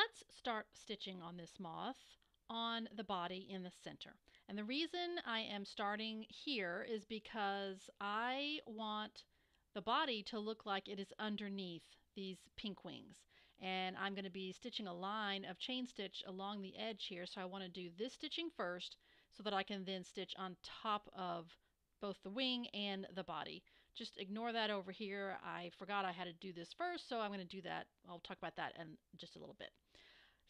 let's start stitching on this moth on the body in the center. And the reason I am starting here is because I want the body to look like it is underneath these pink wings. And I'm going to be stitching a line of chain stitch along the edge here, so I want to do this stitching first so that I can then stitch on top of both the wing and the body. Just ignore that over here. I forgot I had to do this first, so I'm going to do that. I'll talk about that in just a little bit.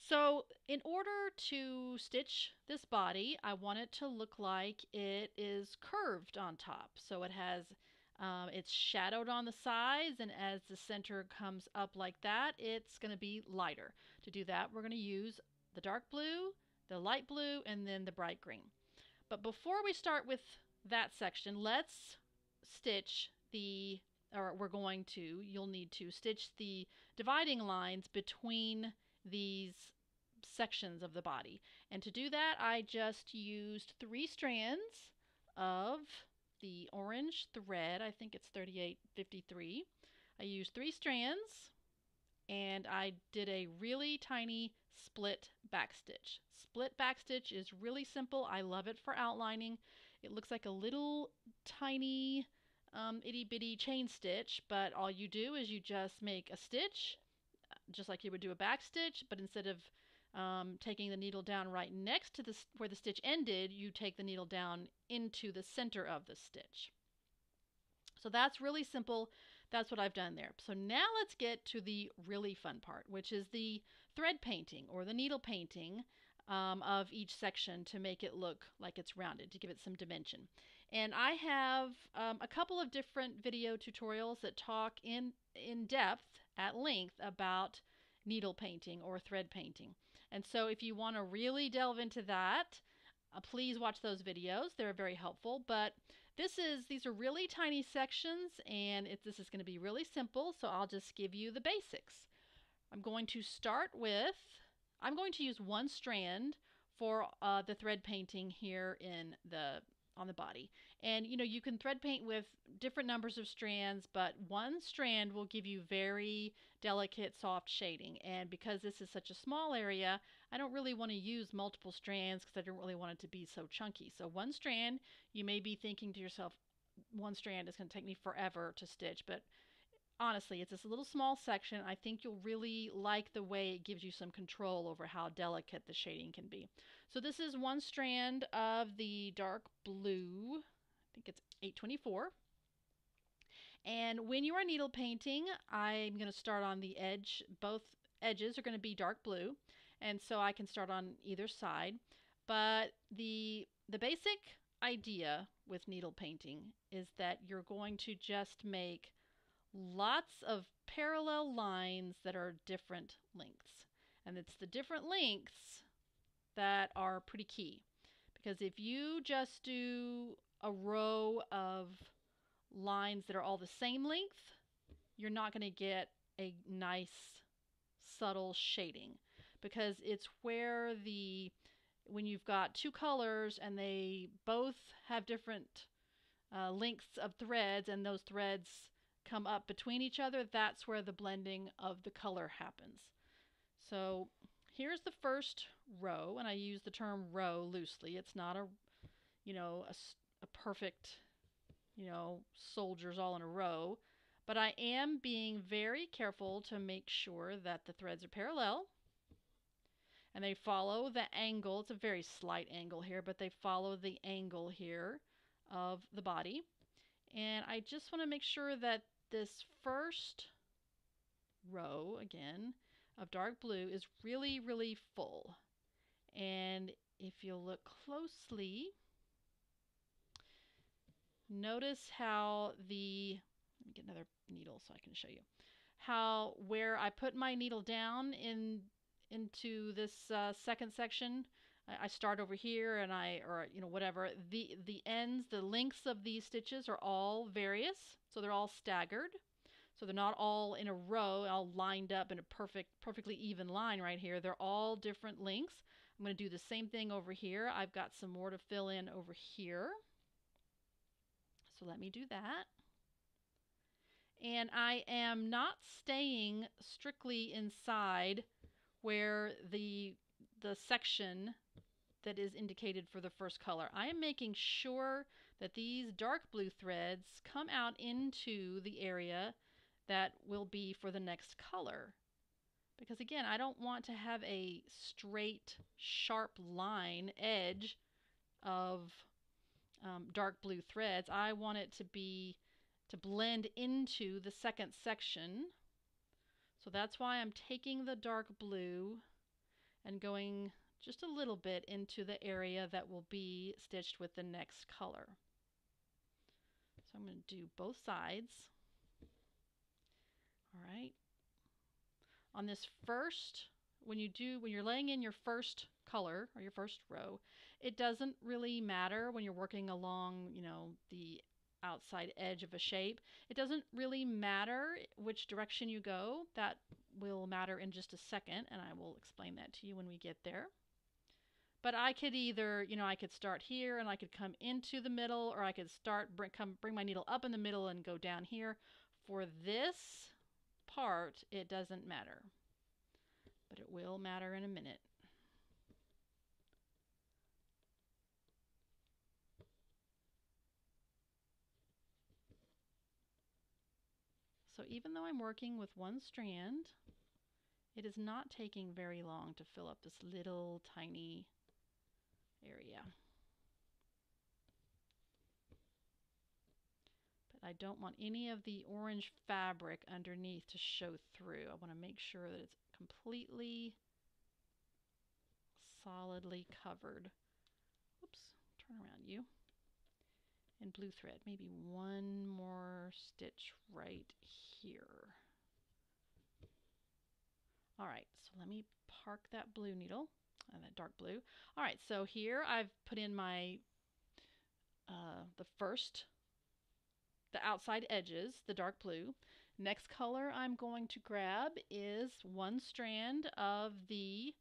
So in order to stitch this body, I want it to look like it is curved on top. So it has, it's shadowed on the sides, and as the center comes up like that, it's going to be lighter. To do that, we're going to use the dark blue, the light blue, and then the bright green. But before we start with that section, let's stitch the, or we're going to, you'll need to stitch the dividing lines between these sections of the body. And to do that, I just used 3 strands of the orange thread. I think it's 3853. I used 3 strands, and I did a really tiny split backstitch. Split backstitch is really simple. I love it for outlining. It looks like a little tiny itty bitty chain stitch, but all you do is you just make a stitch just like you would do a back stitch, but instead of taking the needle down right next to where the stitch ended, you take the needle down into the center of the stitch. So that's really simple. That's what I've done there. So now let's get to the really fun part, which is the thread painting or the needle painting of each section to make it look like it's rounded, to give it some dimension. And I have a couple of different video tutorials that talk in depth, at length, about needle painting or thread painting. And so if you want to really delve into that, please watch those videos. They're very helpful. But these are really tiny sections, and this is going to be really simple, so I'll just give you the basics. I'm going to use 1 strand for the thread painting here on the body. And you can thread paint with different numbers of strands, but 1 strand will give you very delicate, soft shading. And because this is such a small area, I don't really want to use multiple strands because I don't really want it to be so chunky. So 1 strand, you may be thinking to yourself, 1 strand is going to take me forever to stitch, but honestly, it's this little small section. I think you'll really like the way it gives you some control over how delicate the shading can be. So this is 1 strand of the dark blue. I think it's 824. And when you are needle painting, I'm going to start on the edge. Both edges are going to be dark blue, and so I can start on either side. But the basic idea with needle painting is that you're going to just make lots of parallel lines that are different lengths. And it's the different lengths that are pretty key. Because if you just do a row of lines that are all the same length, you're not going to get a nice subtle shading. Because it's where when you've got 2 colors and they both have different lengths of threads, and those threads come up between each other, that's where the blending of the color happens. So here's the first row, and I use the term row loosely. It's not a perfect, soldiers all in a row, but I am being very careful to make sure that the threads are parallel and they follow the angle. It's a very slight angle here, but they follow the angle here of the body. And I just want to make sure that this first row, again, of dark blue is really, really full. And if you look closely, notice how let me get another needle so I can show you, how where I put my needle down into this second section, I start over here and whatever. The ends, the lengths of these stitches are all various, so they're all staggered. So they're not all in a row, all lined up in a perfectly even line right here. They're all different lengths. I'm going to do the same thing over here. I've got some more to fill in over here. So let me do that. And I am not staying strictly inside where the section that is indicated for the first color. I am making sure that these dark blue threads come out into the area that will be for the next color. Because again, I don't want to have a straight, sharp line edge of dark blue threads. I want it to blend into the second section. So that's why I'm taking the dark blue and going just a little bit into the area that will be stitched with the next color. So I'm going to do both sides. All right. On this first, when you're laying in your first color or your first row, it doesn't really matter when you're working along, the outside edge of a shape. It doesn't really matter which direction you go. That will matter in just a second, and I will explain that to you when we get there. But I could either, I could start here and I could come into the middle, or I could bring my needle up in the middle and go down here. For this part, it doesn't matter, but it will matter in a minute. So even though I'm working with one strand, it is not taking very long to fill up this little tiny area. But I don't want any of the orange fabric underneath to show through. I want to make sure that it's completely solidly covered. Oops, turn around you. And blue thread, maybe one more stitch right here. All right, so let me park that blue needle, that dark blue. All right, so here I've put in my the outside edges, the dark blue. Next color I'm going to grab is one strand of the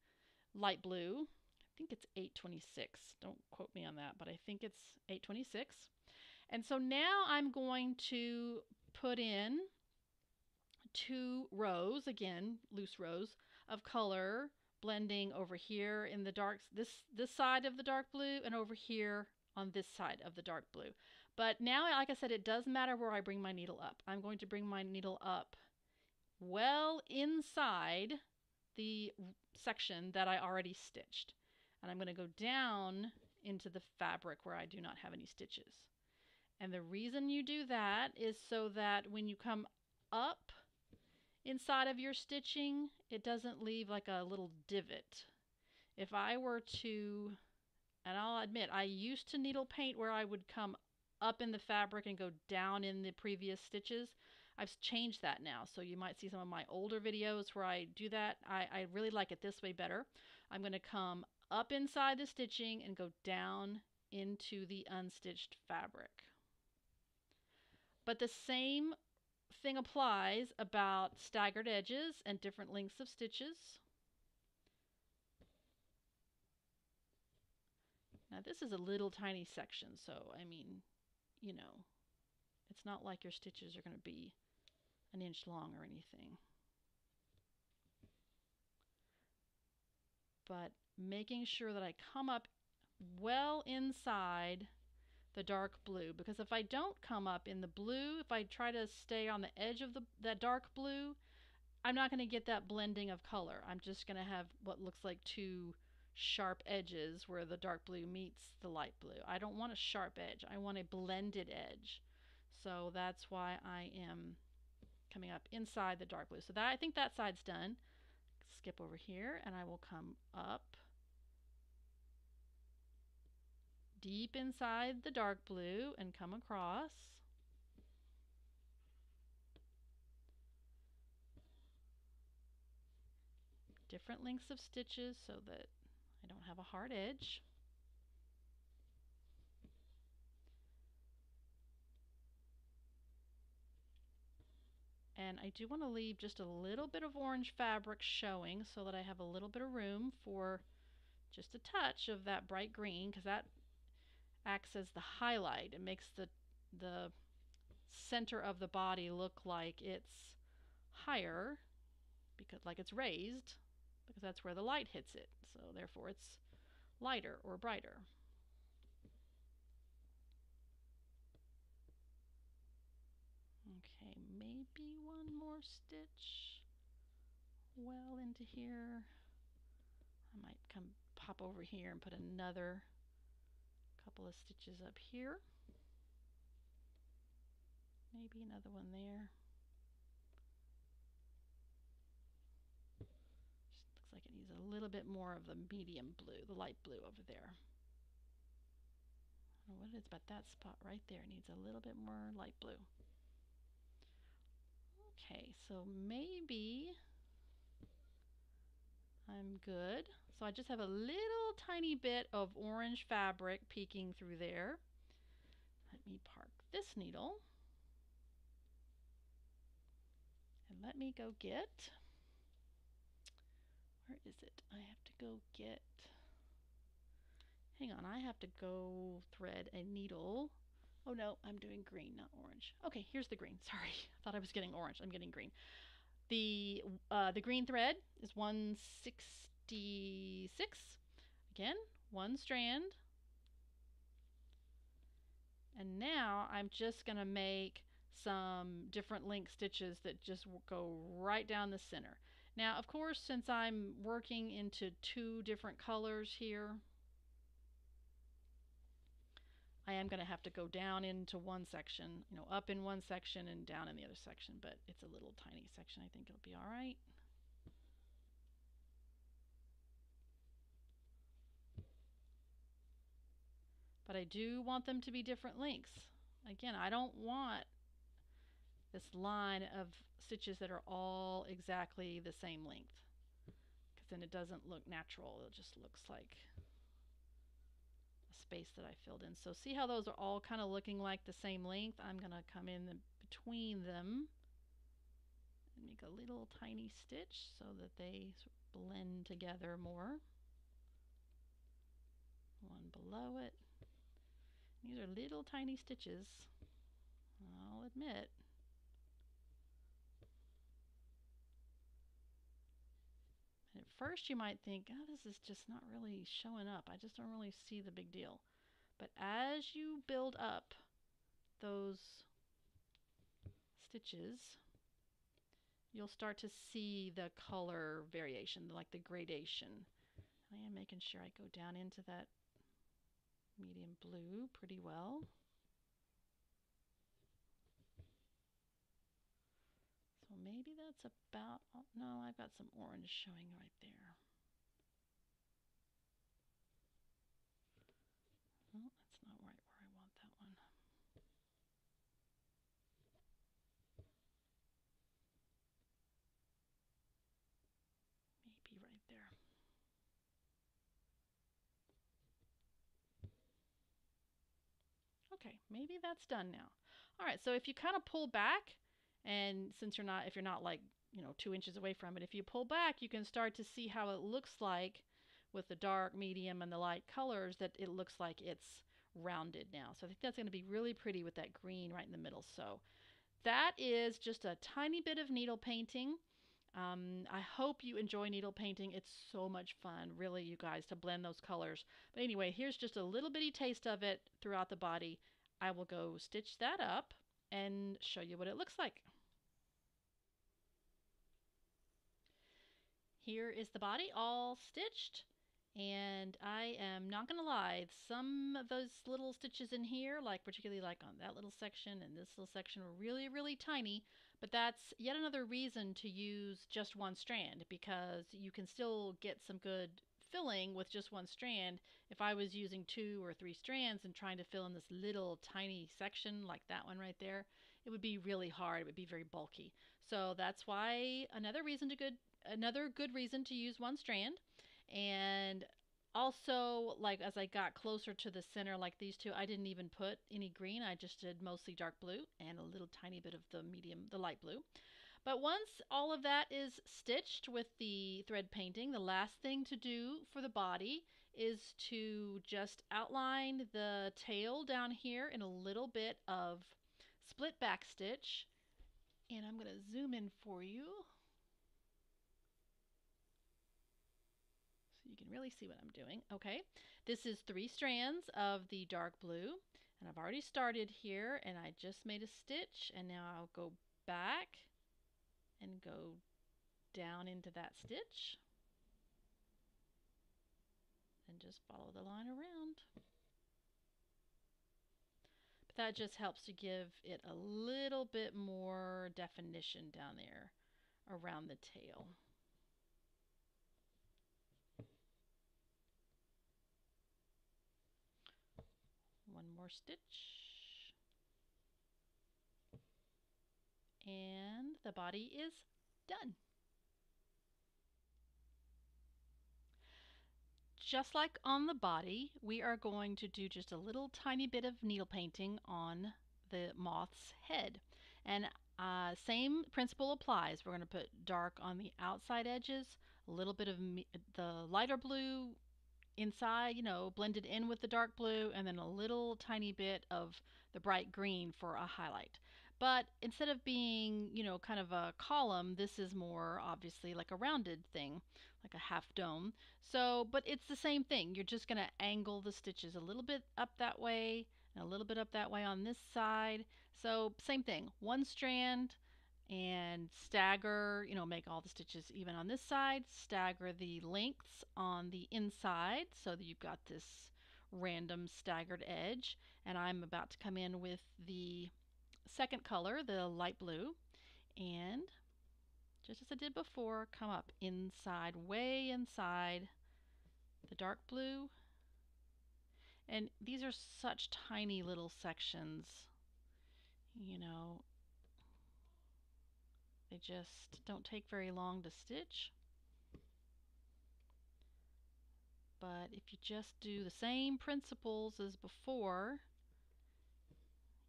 light blue. I think it's 826. Don't quote me on that, but I think it's 826. And so now I'm going to put in 2 rows, again, loose rows of color blending over here in the dark, this side of the dark blue, and over here on this side of the dark blue. But now, like I said, it does matter where I bring my needle up. I'm going to bring my needle up well inside the section that I already stitched. And I'm going to go down into the fabric where I do not have any stitches. And the reason you do that is so that when you come up inside of your stitching, it doesn't leave like a little divot. If I were to, and I'll admit, I used to needle paint where I would come up in the fabric and go down in the previous stitches. I've changed that now, so you might see some of my older videos where I do that. I really like it this way better. I'm going to come up inside the stitching and go down into the unstitched fabric. But the same thing applies about staggered edges and different lengths of stitches. Now this is a little tiny section, so I mean, it's not like your stitches are going to be an inch long or anything. But making sure that I come up well inside the dark blue, because if I don't come up in the blue, if I try to stay on the edge of that dark blue, I'm not going to get that blending of color. I'm just going to have what looks like 2 sharp edges where the dark blue meets the light blue. I don't want a sharp edge. I want a blended edge. So that's why I am coming up inside the dark blue. So I think that side's done. Skip over here and I will come up deep inside the dark blue and come across. Different lengths of stitches so that I don't have a hard edge. And I do want to leave just a little bit of orange fabric showing so that I have a little bit of room for just a touch of that bright green, because that acts as the highlight. It makes the center of the body look like it's higher, because like it's raised, because that's where the light hits it. So therefore it's lighter or brighter. Okay, maybe one more stitch well into here. I might pop over here and put another couple of stitches up here. Maybe another one there. Just looks like it needs a little bit more of the medium blue, the light blue over there. I don't know what it is about that spot right there. It needs a little bit more light blue. Okay, so maybe I'm good. So I just have a little tiny bit of orange fabric peeking through there. Let me park this needle. And let me go get, where is it? I have to go get, hang on, I have to go thread a needle. Oh no, I'm doing green, not orange. Okay, here's the green. Sorry, I thought I was getting orange. I'm getting green. The green thread is 166. Again, one strand. And now I'm just going to make some different length stitches that just go right down the center. Now, of course, since I'm working into two different colors here, I am going to have to go down into one section, up in one section and down in the other section, but it's a little tiny section. I think it'll be all right. But I do want them to be different lengths. Again, I don't want this line of stitches that are all exactly the same length, because then it doesn't look natural. It just looks like a space that I filled in. So see how those are all kind of looking like the same length? I'm going to come in between them and make a little tiny stitch so that they sort of blend together more. One below it. These are little tiny stitches, I'll admit. And at first you might think, oh, this is just not really showing up. I just don't really see the big deal. But as you build up those stitches, you'll start to see the color variation, like the gradation. I am making sure I go down into that medium blue pretty well. So maybe that's about, oh, no, I've got some orange showing right there. Oh, that's not right where I want that one. Maybe right there. Okay, maybe that's done now. All right, so if you kind of pull back, and since if you're not like, 2 inches away from it, if you pull back, you can start to see how it looks like with the dark, medium, and the light colors, that it looks like it's rounded now. So I think that's going to be really pretty with that green right in the middle. So that is just a tiny bit of needle painting. I hope you enjoy needle painting. It's so much fun, really, you guys, to blend those colors. But anyway, here's just a little bitty taste of it throughout the body. I will go stitch that up and show you what it looks like. Here is the body all stitched, and I am not going to lie, some of those little stitches in here, like particularly like on that little section and this little section, were really, really tiny, but that's yet another reason to use just one strand, because you can still get some good filling with just one strand. If I was using 2 or 3 strands and trying to fill in this little tiny section like that one right there, it would be really hard. It would be very bulky. So that's why another good reason to use one strand. And also, like, as I got closer to the center, like these two, I didn't even put any green. I just did mostly dark blue and a little tiny bit of the light blue. But once all of that is stitched with the thread painting, the last thing to do for the body is to just outline the tail down here in a little bit of split back stitch. And I'm going to zoom in for you. so you can really see what I'm doing. Okay, this is 3 strands of the dark blue, and I've already started here, and I just made a stitch, and now I'll go back and go down into that stitch and just follow the line around. But that just helps to give it a little bit more definition down there around the tail. One more stitch. And the body is done. Just like on the body, we are going to do just a little tiny bit of needle painting on the moth's head. And same principle applies. We're going to put dark on the outside edges, a little bit of the lighter blue inside, blended in with the dark blue, and then a little tiny bit of the bright green for a highlight. But instead of being, kind of a column, this is more obviously like a rounded thing, like a half dome. So, but it's the same thing. You're just going to angle the stitches a little bit up that way and a little bit up that way on this side. So, same thing, one strand, and stagger, make all the stitches even on this side, stagger the lengths on the inside so that you've got this random staggered edge. And I'm about to come in with the second color, the light blue, and just as I did before, come up inside, way inside the dark blue. And these are such tiny little sections, they just don't take very long to stitch. But if you just do the same principles as before,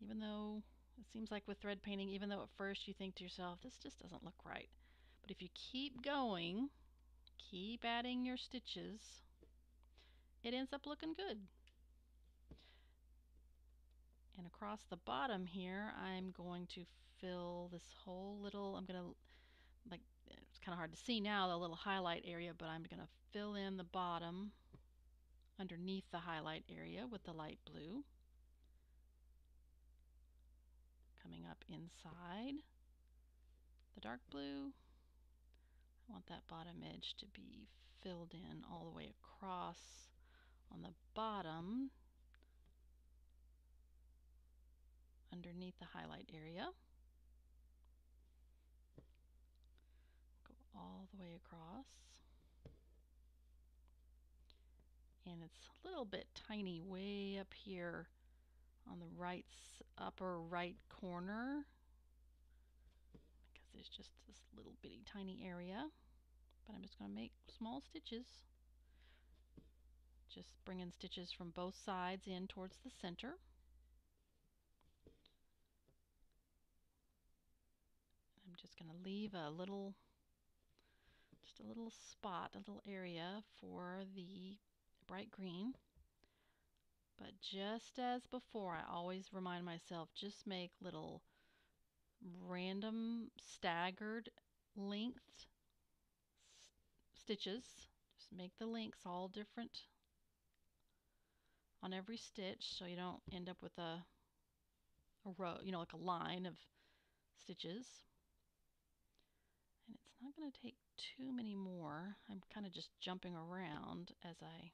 even though it seems like with thread painting, even though at first you think to yourself, this just doesn't look right. But if you keep going, keep adding your stitches, it ends up looking good. And across the bottom here, I'm going to fill this whole little, I'm going to, like, it's kind of hard to see now, the little highlight area, but I'm going to fill in the bottom underneath the highlight area with the light blue. Coming up inside the dark blue, I want that bottom edge to be filled in all the way across on the bottom underneath the highlight area. Go all the way across. And it's a little bit tiny way up here on the upper right corner because there's just this little bitty tiny area. But I'm just going to make small stitches. Just bring in stitches from both sides in towards the center. I'm just going to leave just a little spot, a little area for the bright green. But just as before, I always remind myself, just make little random staggered length stitches. Just make the lengths all different on every stitch so you don't end up with a row, like a line of stitches. And it's not going to take too many more. I'm kind of just jumping around as I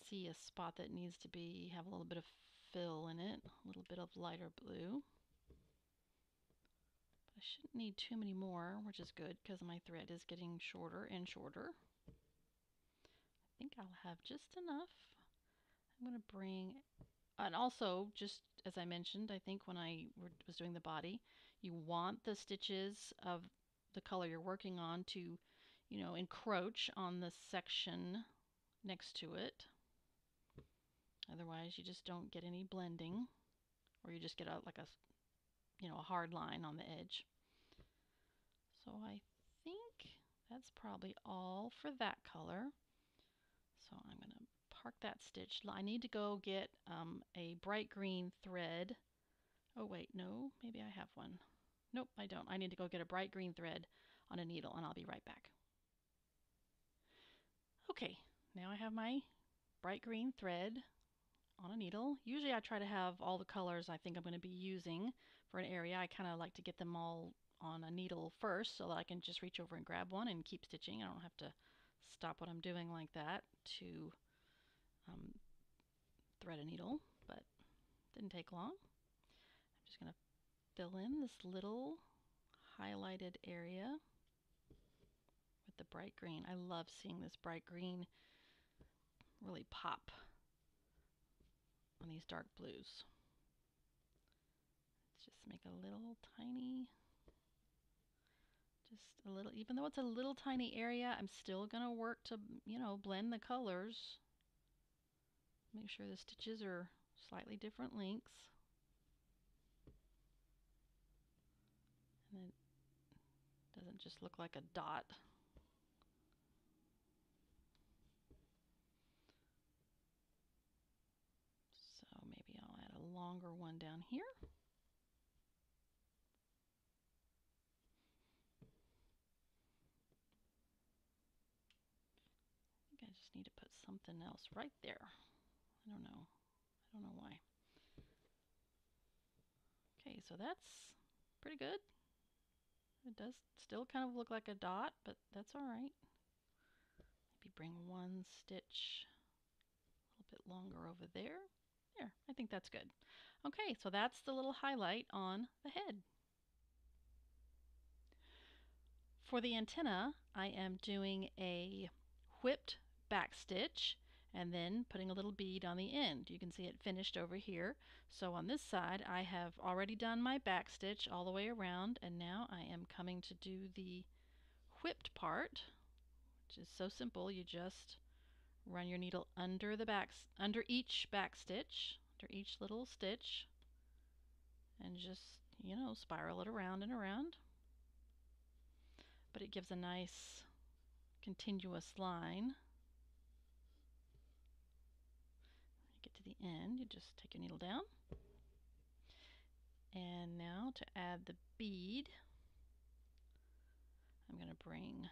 see a spot that needs to have a little bit of fill in it, a little bit of lighter blue. But I shouldn't need too many more, which is good because my thread is getting shorter and shorter. I think I'll have just enough. I'm going to bring, and also just as I mentioned, I think when I was doing the body, you want the stitches of the color you're working on to, encroach on the section next to it. Otherwise, you just don't get any blending, or you just get a hard line on the edge. So I think that's probably all for that color. So I'm going to park that stitch. I need to go get a bright green thread. Oh wait, no, maybe I have one. Nope, I don't. I need to go get a bright green thread on a needle, and I'll be right back. Okay, now I have my bright green thread on a needle. Usually I try to have all the colors I think I'm going to be using for an area. I kind of like to get them all on a needle first so that I can just reach over and grab one and keep stitching. I don't have to stop what I'm doing like that to thread a needle, but it didn't take long. I'm just going to fill in this little highlighted area with the bright green. I love seeing this bright green really pop on these dark blues. Let's just make a little tiny, even though it's a little tiny area, I'm still going to work to, blend the colors. Make sure the stitches are slightly different lengths. And it doesn't just look like a dot. So maybe I'll add a longer one down here. I think I just need to put something else right there. I don't know why. Okay, so that's pretty good. It does still kind of look like a dot, but that's all right. Maybe bring one stitch a little bit longer over there. There, I think that's good. Okay, so that's the little highlight on the head. For the antenna, I am doing a whipped back stitch and then putting a little bead on the end. You can see it finished over here. So on this side, I have already done my back stitch all the way around, and now I am coming to do the whipped part, which is so simple. You just run your needle under each back stitch, under each little stitch, and just, spiral it around and around. But it gives a nice continuous line. You get to the end, you just take your needle down. And now to add the bead, I'm going to bring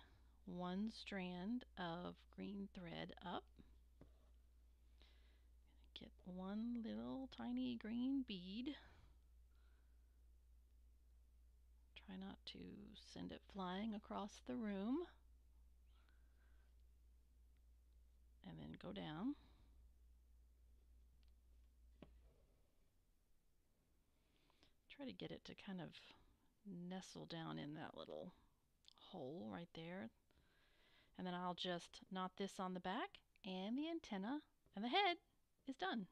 one strand of green thread up. Get one little tiny green bead. Try not to send it flying across the room. And then go down. Try to get it to kind of nestle down in that little hole right there. And then I'll just knot this on the back, and the antenna and the head is done.